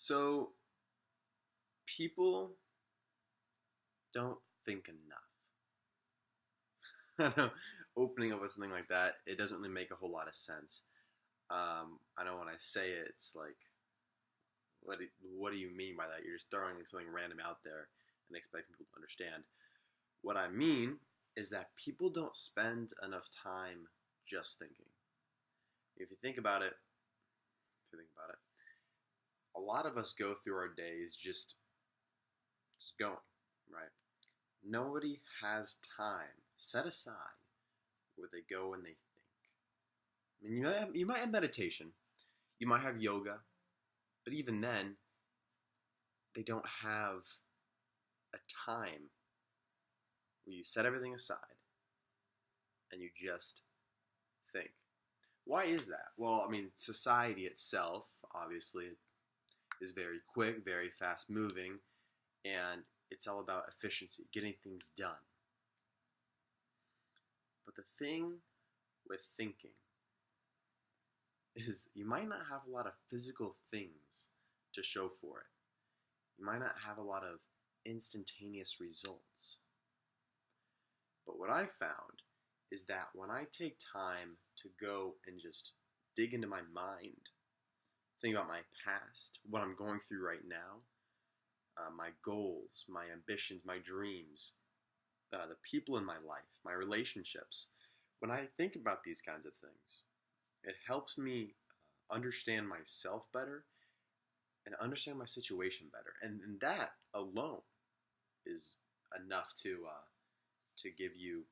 So people don't think enough. I know opening up with something like that, it doesn't really make a whole lot of sense. I know when I say it, it's like, what do you mean by that? You're just throwing something random out there and expecting people to understand. What I mean is that people don't spend enough time just thinking. If you think about it, if you think about it, a lot of us go through our days just going, right? Nobody has time set aside where they go and they think. I mean, you might have meditation, you might have yoga, but even then, they don't have a time where you set everything aside and you just think. Why is that? Well, I mean, society itself, obviously, is very quick, very fast moving, and it's all about efficiency, getting things done. But the thing with thinking is you might not have a lot of physical things to show for it. You might not have a lot of instantaneous results. But what I found is that when I take time to go and just dig into my mind, think about my past, what I'm going through right now, my goals, my ambitions, my dreams, the people in my life, my relationships. When I think about these kinds of things, it helps me understand myself better and understand my situation better. And that alone is enough to give you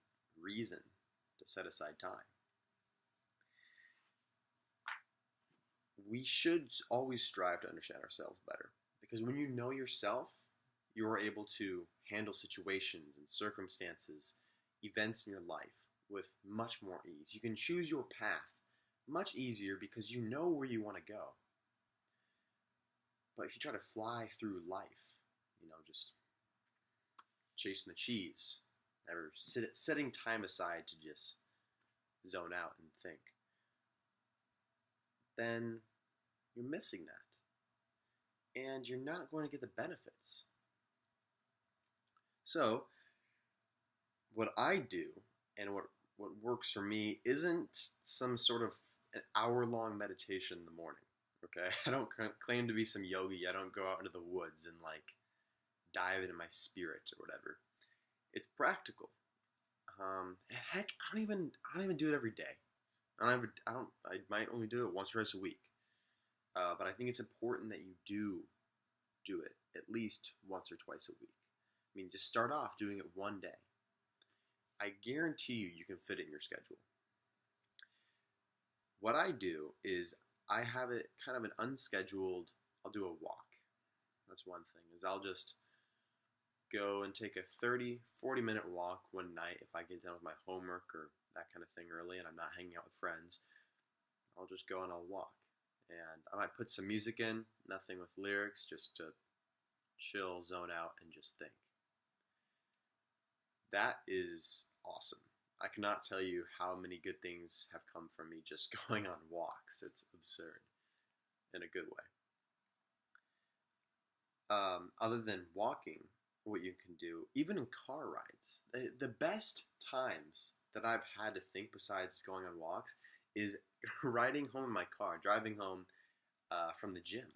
reason to set aside time. We should always strive to understand ourselves better because when you know yourself, you are able to handle situations and circumstances, events in your life with much more ease. You can choose your path much easier because you know where you want to go. But if you try to fly through life, just chasing the cheese, never setting time aside to just zone out and think, then you're missing that. And you're not going to get the benefits. So, what I do and what works for me isn't some sort of an hour-long meditation in the morning. Okay, I don't claim to be some yogi. I don't go out into the woods and dive into my spirit or whatever. It's practical. And heck, I don't even do it every day. I might only do it once or twice a week. But I think it's important that you do it at least once or twice a week. I mean, just start off doing it one day. I guarantee you can fit it in your schedule. What I do is I have it kind of an unscheduled, I'll do a walk. That's one thing, is I'll just go and take a 30, 40-minute walk one night if I get done with my homework or that kind of thing early and I'm not hanging out with friends. I'll just go and I'll walk. And I might put some music in, nothing with lyrics, just to chill, zone out, and just think. That is awesome. I cannot tell you how many good things have come from me just going on walks. It's absurd in a good way. Other than walking, what you can do, even in car rides, the best times that I've had to think besides going on walks is riding home in my car, driving home from the gym.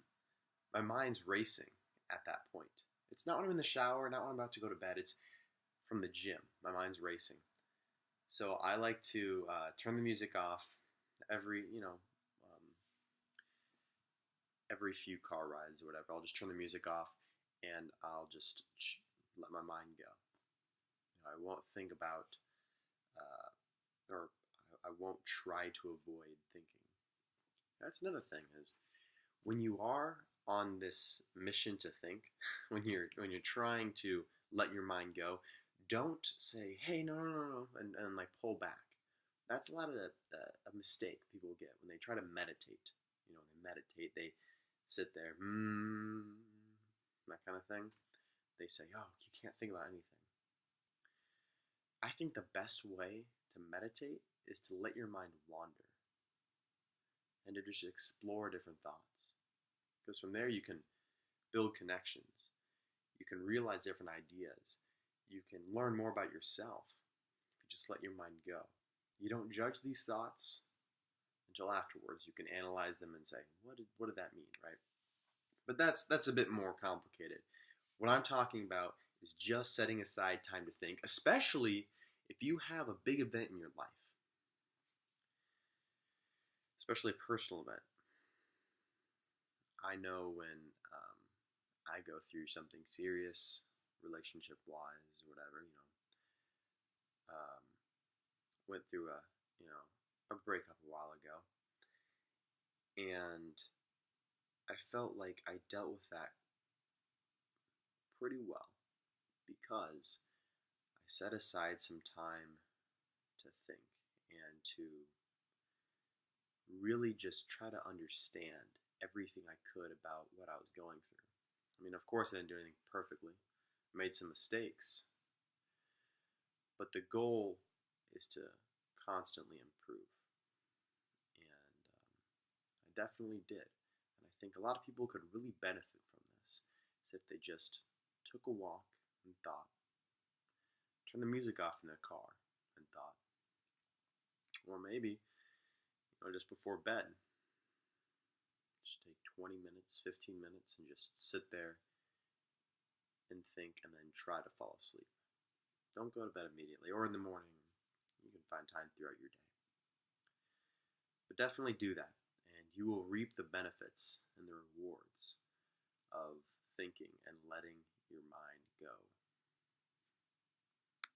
My mind's racing at that point. It's not when I'm in the shower, not when I'm about to go to bed. It's from the gym. My mind's racing. So I like to turn the music off every few car rides or whatever. I'll just turn the music off and I'll just let my mind go. I won't think about, or I won't try to avoid thinking. That's another thing is when you are on this mission to think, when you're trying to let your mind go, don't say, hey, no, and pull back. That's a lot of a mistake people get when they try to meditate. When they meditate, they sit there, that kind of thing. They say, oh, you can't think about anything. I think the best way to meditate is to let your mind wander and to just explore different thoughts. Because from there you can build connections. You can realize different ideas. You can learn more about yourself if you just let your mind go. You don't judge these thoughts until afterwards. You can analyze them and say, what did that mean, right? But that's a bit more complicated. What I'm talking about is just setting aside time to think, especially if you have a big event in your life, especially a personal event. I know when I go through something serious, relationship-wise, whatever, went through a breakup a while ago, and I felt like I dealt with that pretty well because I set aside some time to think and to really just try to understand everything I could about what I was going through. I mean, of course, I didn't do anything perfectly. I made some mistakes. But the goal is to constantly improve. And I definitely did. And I think a lot of people could really benefit from this if they just took a walk and thought, turn the music off in their car and thought, or maybe just before bed, just take 20 minutes, 15 minutes, and just sit there and think and then try to fall asleep. Don't go to bed immediately or in the morning. You can find time throughout your day. But definitely do that, and you will reap the benefits and the rewards of thinking and letting your mind go